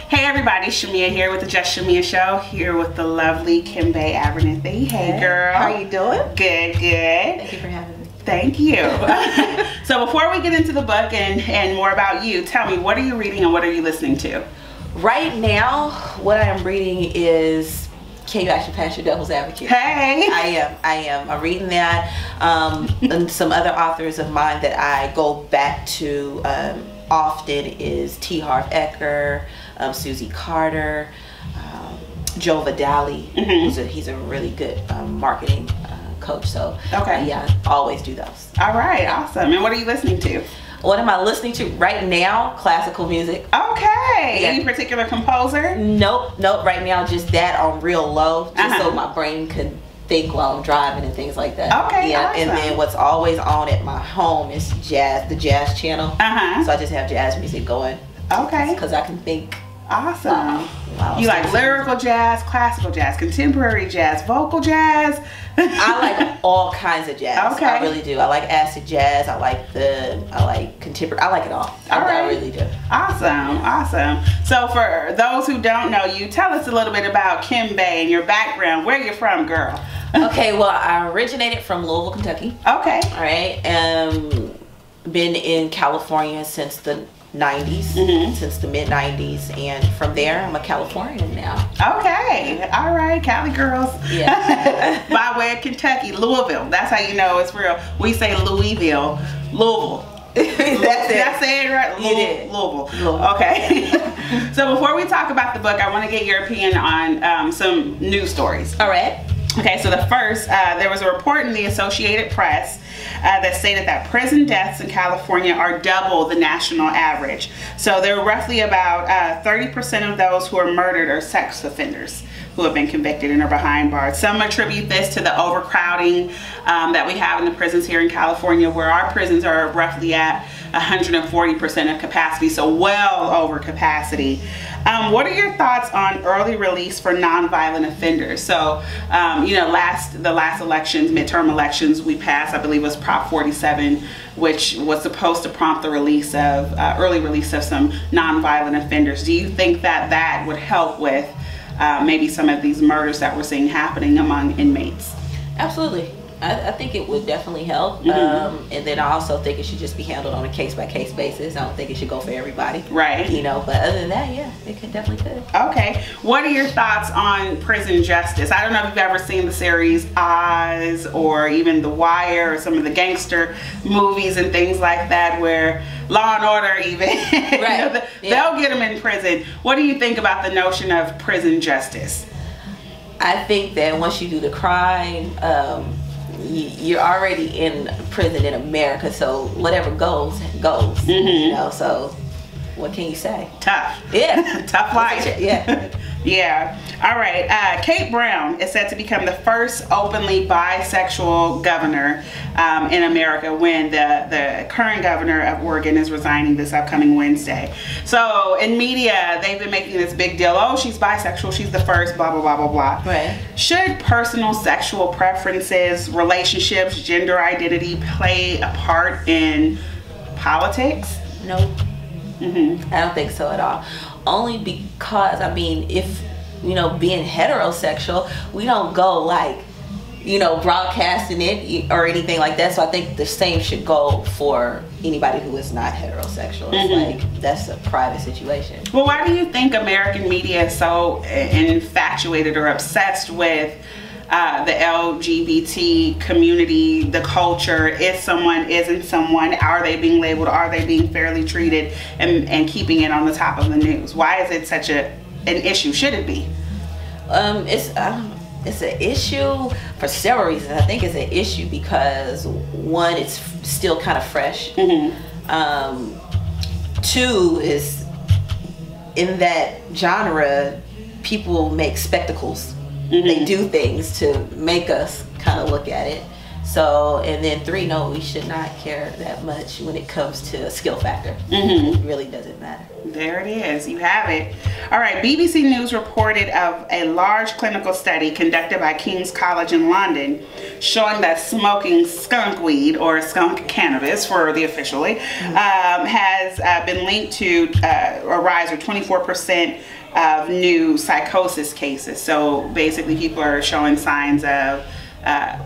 Hey everybody, Chamia here with the Just Chamia Show, here with the lovely Kimbe Abernathy. Hey girl. How you doing? Good, good. Thank you for having me. Thank you. So before we get into the book and more about you, tell me, what are you reading and what are you listening to? Right now, what I am reading is Can You Actually Pass Your Devil's Advocate? Hey! I am. I'm reading that. And some other authors of mine that I go back to often is T. Harv Eker, Susie Carter, Joe Vidali. He's a really good marketing coach. So yeah, I always do those. All right, awesome. And what are you listening to? What am I listening to right now? Classical music. Okay. Yeah. Any particular composer? Nope. Right now, just that on real low, just so my brain could think while I'm driving and things like that. Okay, yeah. awesome. And then what's always on at my home is jazz, the jazz channel. So I just have jazz music going. Okay. Because I can think. Awesome. You like lyrical jazz, classical jazz, contemporary jazz, vocal jazz? I like all kinds of jazz. Okay. I really do. I like acid jazz. I like contemporary. I like it all. I really do. Awesome, awesome. So for those who don't know you, tell us a little bit about Kimbe and your background. Where you're from, girl? Okay, well, I originated from Louisville, Kentucky. Okay. All right. Been in California since the 90s, since the mid 90s, and from there I'm a Californian now. Okay, all right, Cali girls. Yeah. By way of Kentucky, Louisville. That's how you know it's real. We say Louisville, Louisville. That's it. Did I say it right? You did. Louisville. Okay. So before we talk about the book, I want to get your opinion on some news stories. All right. Okay, so the first, there was a report in the Associated Press that stated that prison deaths in California are double the national average. So there are roughly about 30% of those who are murdered are sex offenders who have been convicted and are behind bars. Some attribute this to the overcrowding that we have in the prisons here in California, where our prisons are roughly at 140% of capacity, so well over capacity. What are your thoughts on early release for nonviolent offenders? So, you know, the last elections, midterm elections, we passed, I believe it was Prop 47, which was supposed to prompt the release of, early release of some nonviolent offenders. Do you think that that would help with maybe some of these murders that we're seeing happening among inmates? Absolutely. I think it would definitely help. And then I also think it should just be handled on a case-by-case basis. I don't think it should go for everybody. Right. You know, but other than that, yeah, it definitely could. Okay. What are your thoughts on prison justice? I don't know if you've ever seen the series Oz or even The Wire or some of the gangster movies and things like that, where Law and Order even, right. They'll get them in prison. What do you think about the notion of prison justice? I think that once you do the crime, you're already in prison in America, so whatever goes. You know, so what can you say? Tough. Yeah. Tough life. Yeah. Yeah. All right. Kate Brown is set to become the first openly bisexual governor in America, when the current governor of Oregon is resigning this upcoming Wednesday. So in media, they've been making this big deal. Oh, she's bisexual. She's the first, blah, blah, blah, blah, blah. Right. Should personal sexual preferences, relationships, gender identity play a part in politics? Nope. I don't think so at all. Only because, I mean, if, you know, being heterosexual, we don't go like, you know, broadcasting it or anything like that. So I think the same should go for anybody who is not heterosexual. It's like, that's a private situation. Well, why do you think American media is so infatuated or obsessed with the LGBT community, the culture? Is someone, isn't someone, are they being labeled, are they being fairly treated, and keeping it on the top of the news? Why is it such an issue? Should it be? It's an issue for several reasons. I think it's an issue because, one, it's still kind of fresh. Two is, in that genre, people make spectacles. They do things to make us kind of look at it. So, and then 3, no, we should not care that much when it comes to skill factor. It really doesn't matter. There it is. You have it. All right. BBC News reported of a large clinical study conducted by King's College in London showing that smoking skunk weed, or skunk cannabis for the officially, has been linked to a rise of 24% of new psychosis cases. So basically people are showing signs of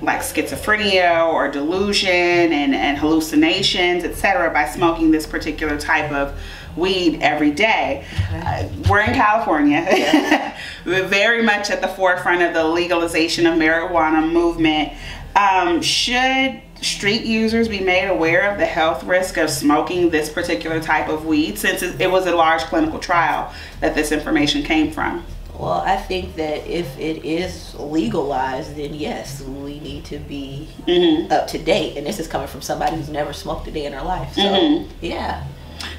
like schizophrenia or delusion and hallucinations, etc., by smoking this particular type of weed every day. We're in California. We're very much at the forefront of the legalization of marijuana movement. Should street users be made aware of the health risk of smoking this particular type of weed, since it was a large clinical trial that this information came from? Well, I think that if it is legalized, then yes, we need to be up to date. And this is coming from somebody who's never smoked a day in her life. So, yeah.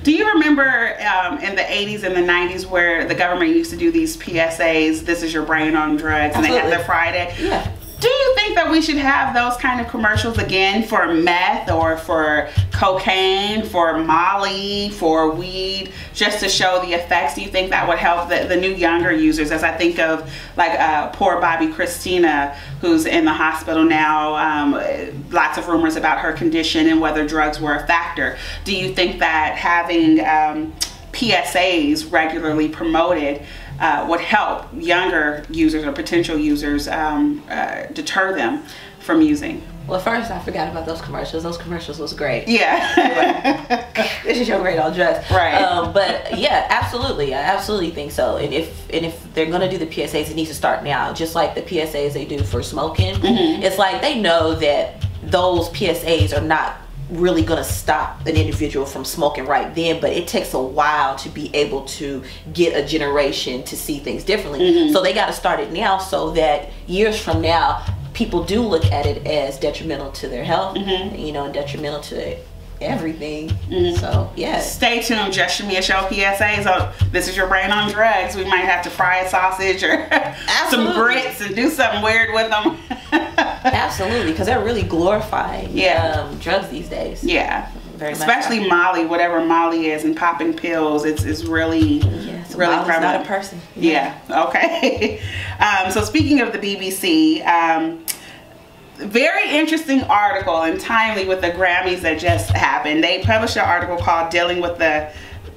Do you remember in the 80s and the 90s where the government used to do these PSAs, this is your brain on drugs, and they had their Friday? Yeah. Do you think that we should have those kind of commercials again for meth or for cocaine, for Molly, for weed, just to show the effects? Do you think that would help the new younger users? As I think of like poor Bobby Christina, who's in the hospital now, lots of rumors about her condition and whether drugs were a factor. Do you think that having PSAs regularly promoted would help younger users or potential users deter them from using? Well, first I forgot about those commercials. Those commercials was great. Yeah. This is your brain on drugs. Right. But yeah, absolutely. I absolutely think so. And if they're gonna do the PSAs, it needs to start now. Just like the PSAs they do for smoking. It's like they know that those PSAs are not really gonna stop an individual from smoking right then, but it takes a while to be able to get a generation to see things differently. So they got to start it now, so that years from now people do look at it as detrimental to their health, you know, and detrimental to everything. So yeah, stay tuned. Just Chamia Show PSAs. Oh, this is your brain on drugs. We might have to fry a sausage or some grits and do something weird with them. Absolutely, because they're really glorifying drugs these days. Yeah, very much. Especially Molly, whatever Molly is, and popping pills. It's really so really Molly's prevalent. not a person. Yeah. Okay. So speaking of the BBC, very interesting article and timely with the Grammys that just happened. They published an article called "Dealing with the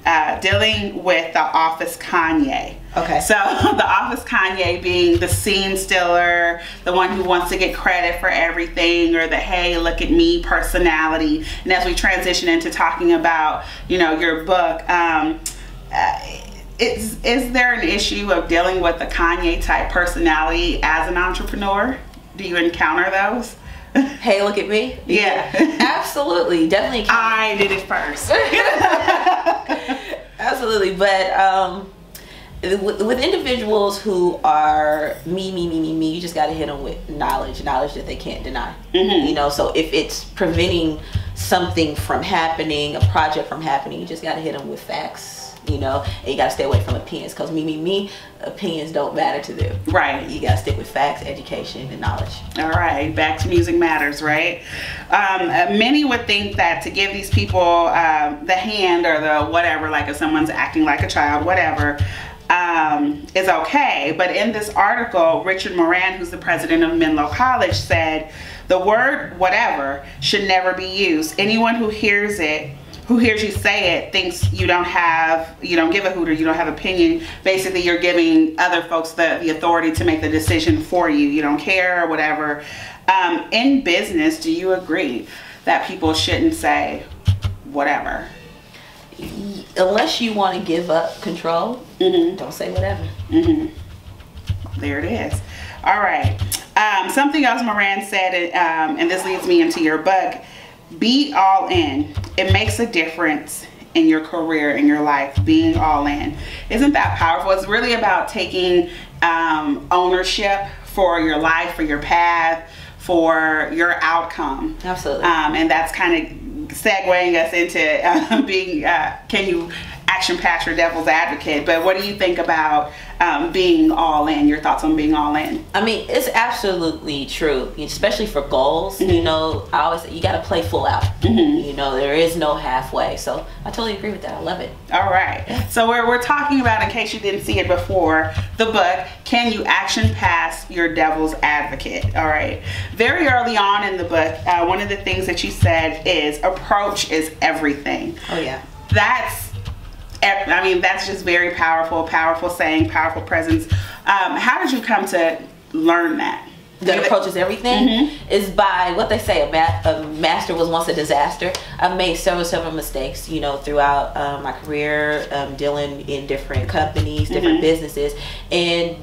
Office Kanye." Okay. So the Office Kanye being the scene stealer, the one who wants to get credit for everything, or the hey, look at me personality. And as we transition into talking about, you know, your book, is there an issue of dealing with the Kanye type personality as an entrepreneur? Do you encounter those? Hey, look at me. Yeah. Absolutely. Definitely. I did it first. Absolutely. But with individuals who are me, you just got to hit them with knowledge that they can't deny. You know, so if it's preventing something from happening, a project from happening, you just got to hit them with facts. You know, and you got to stay away from opinions, because me, opinions don't matter to them. Right. You got to stick with facts, education, and knowledge. All right, back to music matters, right? Many would think that to give these people the hand or the whatever, like if someone's acting like a child, whatever, is okay. But in this article, Richard Moran, who's the president of Menlo College, said the word whatever should never be used. Anyone who hears you say it thinks you don't give a hoot, or you don't have opinion. Basically, you're giving other folks the authority to make the decision for you. You don't care or whatever. In business, do you agree that people shouldn't say whatever? Unless you want to give up control, don't say whatever. There it is. All right. Something else Moran said, and this leads me into your book, be all in. It makes a difference in your career, in your life, being all in. Isn't that powerful? It's really about taking ownership for your life, for your path, for your outcome. Absolutely. And that's kind of segueing us into being, can you action past your devil's advocate, but what do you think about being all in? Your thoughts on being all in? I mean, it's absolutely true, especially for goals. You know, I always say you got to play full out. You know, there is no halfway. So I totally agree with that. I love it. All right. So we're talking about, in case you didn't see it before, the book, Can You Action Pass Your Devil's Advocate? All right. Very early on in the book, one of the things that you said is approach is everything. Oh, yeah. That's just very powerful saying, powerful presence. How did you come to learn that? That approach is everything is by what they say, a master was once a disaster. I've made several mistakes, you know, throughout my career, dealing in different companies, different businesses, and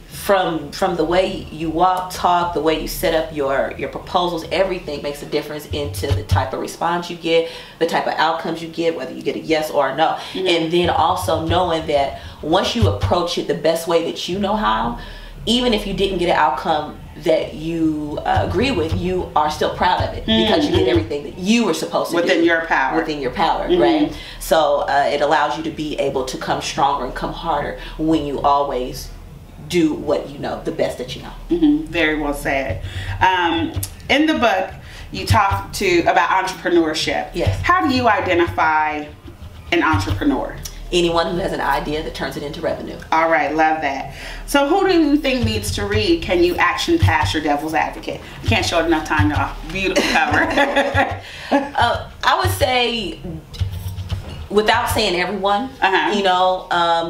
from the way you walk, talk, the way you set up your proposals, everything makes a difference into the type of response you get, the type of outcomes you get, whether you get a yes or a no. And then also knowing that once you approach it the best way that you know how, even if you didn't get an outcome that you agree with, you are still proud of it because you did everything that you were supposed to do. Within your power. Within your power, right? So it allows you to be able to come stronger and come harder when you always do what you know, the best that you know. Very well said. In the book, you talk about entrepreneurship. Yes. How do you identify an entrepreneur? Anyone who has an idea that turns it into revenue. All right, love that. So who do you think needs to read Can You Action Pass Your Devil's Advocate? I can't show it enough time, y'all. Beautiful cover. I would say, without saying everyone, you know,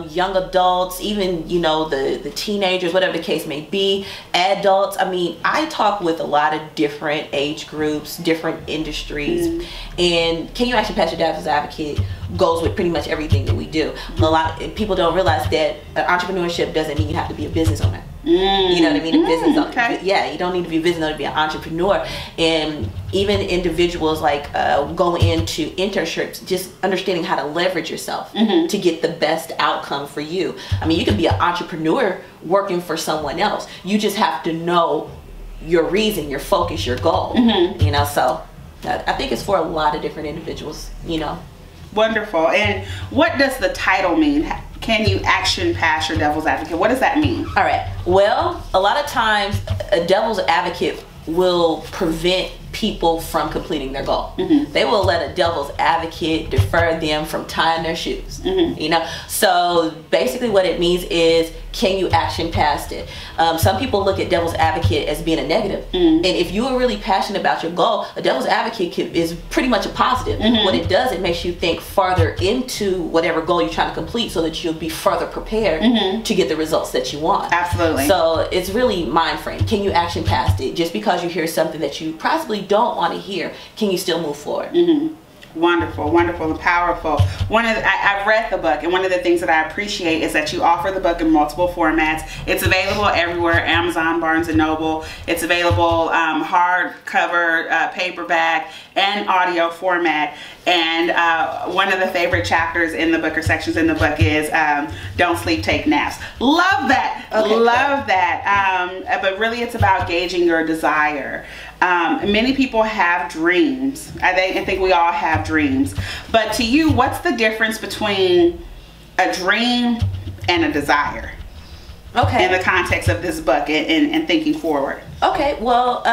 young adults, even, you know, the teenagers, whatever the case may be, adults. I mean, I talk with a lot of different age groups, different industries, and Can You Action Pass Your Devil's Advocate goes with pretty much everything that we do. A lot of people don't realize that entrepreneurship doesn't mean you have to be a business owner. You know what I mean? A business owner. Okay. Yeah, you don't need to be a business owner to be an entrepreneur. And even individuals like go into internships, just understanding how to leverage yourself to get the best outcome for you. I mean, you can be an entrepreneur working for someone else. You just have to know your reason, your focus, your goal. You know, so I think it's for a lot of different individuals, you know. Wonderful. And what does the title mean? Can you action pass your devil's advocate? What does that mean? All right. Well, a lot of times a devil's advocate will prevent people from completing their goal. They will let a devil's advocate defer them from tying their shoes. You know, so basically what it means is, can you action past it? Some people look at devil's advocate as being a negative, and if you are really passionate about your goal, a devil's advocate is pretty much a positive. What it does, it makes you think farther into whatever goal you're trying to complete, so that you'll be further prepared to get the results that you want. Absolutely. So it's really mind frame. Can you action past it? Just because you hear something that you possibly don't want to hear, can you still move forward? Wonderful, wonderful, and powerful. I've read the book, and one of the things that I appreciate is that you offer the book in multiple formats. It's available everywhere: Amazon, Barnes and Noble. It's available hardcover, paperback, and audio format. And one of the favorite chapters in the book, or sections in the book, is "Don't Sleep, Take Naps." Love that. Okay, love that. But really, it's about gauging your desire. Many people have dreams. I think we all have dreams. But to you, what's the difference between a dream and a desire? Okay. In the context of this book and thinking forward. Okay, well,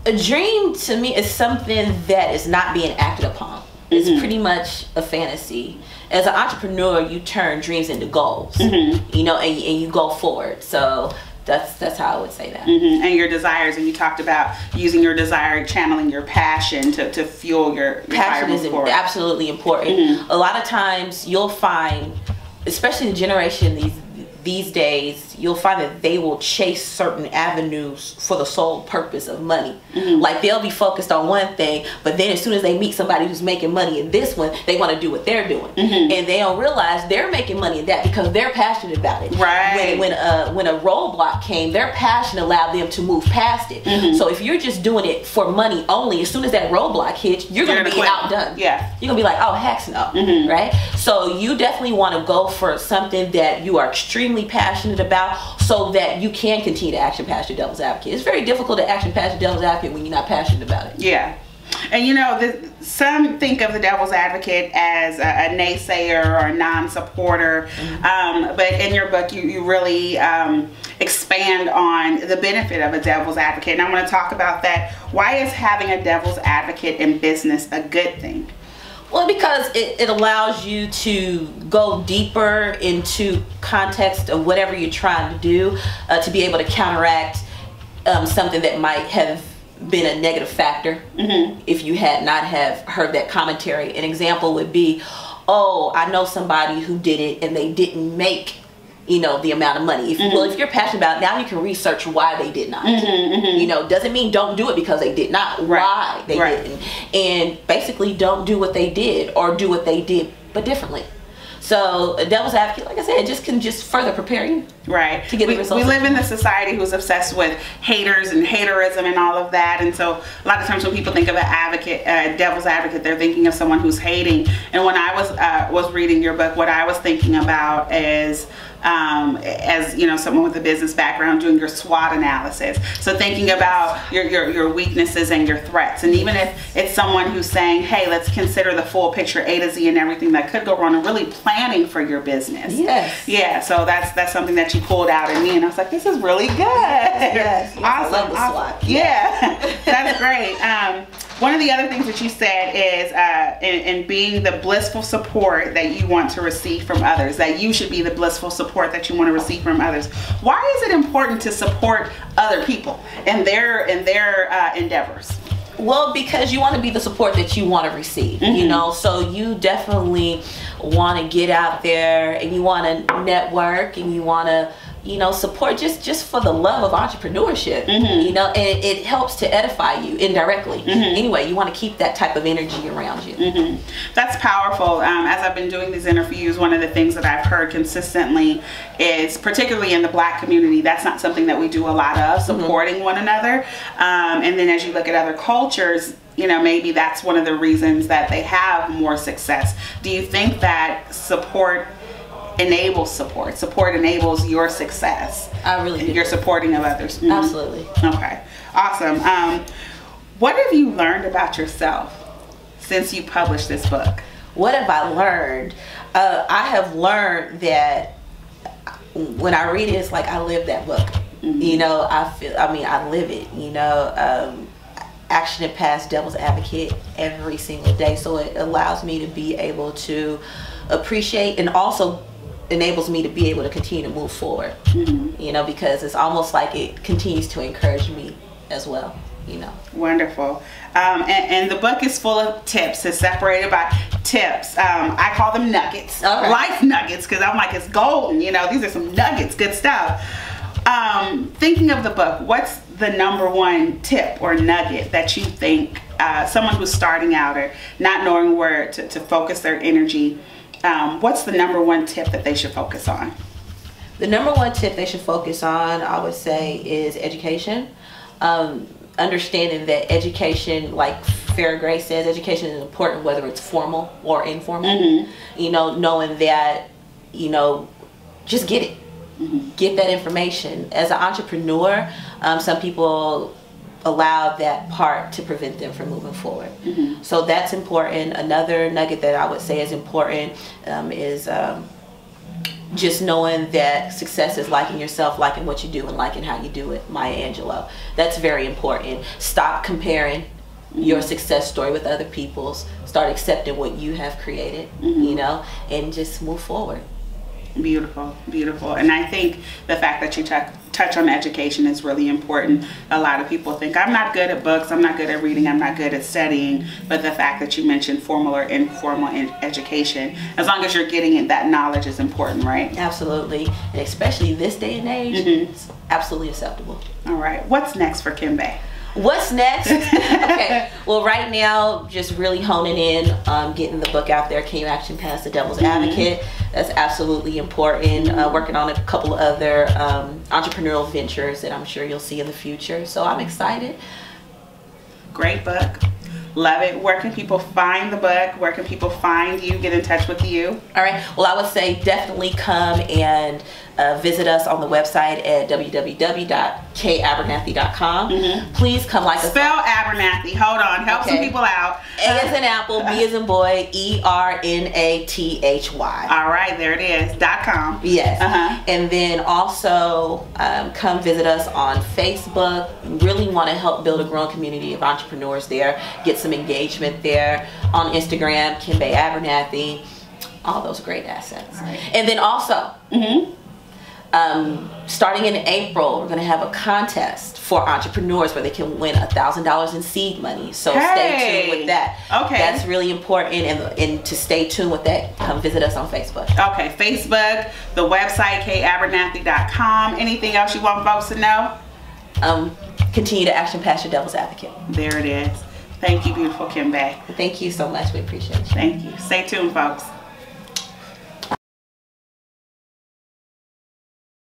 a dream to me is something that is not being acted upon. It's pretty much a fantasy. As an entrepreneur, you turn dreams into goals, you know, and you go forward. So that's how I would say that. And your desires, and you talked about using your desire, channeling your passion to fuel your passion is absolutely important. A lot of times you'll find, especially the generation these days, you'll find that they will chase certain avenues for the sole purpose of money. Like, they'll be focused on one thing, but then as soon as they meet somebody who's making money in this one, they want to do what they're doing, and they don't realize they're making money in that because they're passionate about it. Right. When a roadblock came, their passion allowed them to move past it. So if you're just doing it for money only, as soon as that roadblock hits, you're going to be outdone. Yeah. You're going to be like, oh, heck no. Right? So you definitely want to go for something that you are extremely passionate about, so that you can continue to action past your devil's advocate. It's very difficult to action past your devil's advocate when you're not passionate about it. Yeah. And you know, some think of the devil's advocate as a naysayer or a non-supporter, but in your book you really expand on the benefit of a devil's advocate, and I want to talk about that. Why is having a devil's advocate in business a good thing? Well, because it allows you to go deeper into context of whatever you're trying to do, to be able to counteract something that might have been a negative factor if you had not have heard that commentary. An example would be, oh, I know somebody who did it and they didn't make, you know, the amount of money. Well, if you're passionate about it, now you can research why they did not. You know, doesn't mean don't do it because they did not. Why they didn't. And basically don't do what they did, or do what they did but differently. So a devil's advocate, like I said, just can further prepare you to get the results. We live in a society who's obsessed with haters and haterism and all of that, and so a lot of times when people think of an advocate, devil's advocate, they're thinking of someone who's hating. And when I was reading your book, what I was thinking about is, as you know, someone with a business background, doing your SWOT analysis. So thinking about your weaknesses and your threats, and even if it's someone who's saying, hey, let's consider the full picture, A to Z, and everything that could go wrong, and really planning for your business. Yeah, so that's something that you pulled out in me, and I was like, this is really good. Yes. Awesome. I love the SWOT. Yeah. That's great. One of the other things that you said is in being the blissful support that you want to receive from others, that you should be the blissful support that you want to receive from others. Why is it important to support other people in their endeavors? Well, because you want to be the support that you want to receive, you know, so you definitely want to get out there and you want to network and you want to, you know, support just for the love of entrepreneurship, you know, and it helps to edify you indirectly. Anyway, you want to keep that type of energy around you. That's powerful. As I've been doing these interviews, one of the things that I've heard consistently is, particularly in the Black community, that's not something that we do a lot of, supporting one another. And then as you look at other cultures, you know, maybe that's one of the reasons that they have more success. Do you think that support enables support enables your success? I really do. You're supporting of others. Absolutely. Okay, awesome. What have you learned about yourself since you published this book? What have I learned? I have learned that when I read it, it's like I live that book. You know, I live it, you know. Action and past devil's advocate every single day, so it allows me to be able to appreciate, and also enables me to be able to continue to move forward, you know, because it's almost like it continues to encourage me as well, you know. Wonderful. And the book is full of tips. It's separated by tips. I call them nuggets, life nuggets, because I'm like, it's golden, you know, these are some nuggets, good stuff. Thinking of the book, what's the #1 tip or nugget that you think someone who's starting out or not knowing where to focus their energy, what's the #1 tip that they should focus on? The #1 tip they should focus on, I would say, is education. Understanding that education, like Farrah Gray says, education is important whether it's formal or informal. You know, knowing that, you know, just get it. Get that information. As an entrepreneur, some people allow that part to prevent them from moving forward. So that's important. Another nugget that I would say is important is just knowing that success is liking yourself, liking what you do, and liking how you do it. Maya Angelou. That's very important. Stop comparing your success story with other people's. Start accepting what you have created, you know, and just move forward. Beautiful, beautiful. And I think the fact that you touch on education is really important. A lot of people think, I'm not good at books, I'm not good at reading, I'm not good at studying, but the fact that you mentioned formal or informal education, as long as you're getting it, that knowledge is important, right? Absolutely. And especially this day and age, it's absolutely acceptable. All right, what's next for Kimbe? What's next? Okay, well, right now, just really honing in, getting the book out there, Can You Action Past the Devil's Advocate? That's absolutely important. Working on a couple of other entrepreneurial ventures that I'm sure you'll see in the future. So I'm excited. Great book. Love it. Where can people find the book? Where can people find you, get in touch with you? All right. Well, I would say definitely come and visit us on the website at www.kimbeabernathy.com. kabernathy.com. Please come like us. Spell Abernathy. Hold on. Help some people out. A as in apple, B as in boy, ERNATHY. All right, there it is. .com. Yes. And then also come visit us on Facebook. Really want to help build a growing community of entrepreneurs there. Get some engagement there. On Instagram, Kimbe Abernathy. All those great assets. Right. And then also, starting in April, we're going to have a contest for entrepreneurs where they can win $1,000 in seed money. So stay tuned with that. Okay. That's really important, and to stay tuned with that, come visit us on Facebook. Okay, Facebook, the website, kabernathy.com. Anything else you want folks to know? Continue to action past your devil's advocate. There it is. Thank you, beautiful Kimbe. Thank you so much. We appreciate you. Thank you. Stay tuned, folks.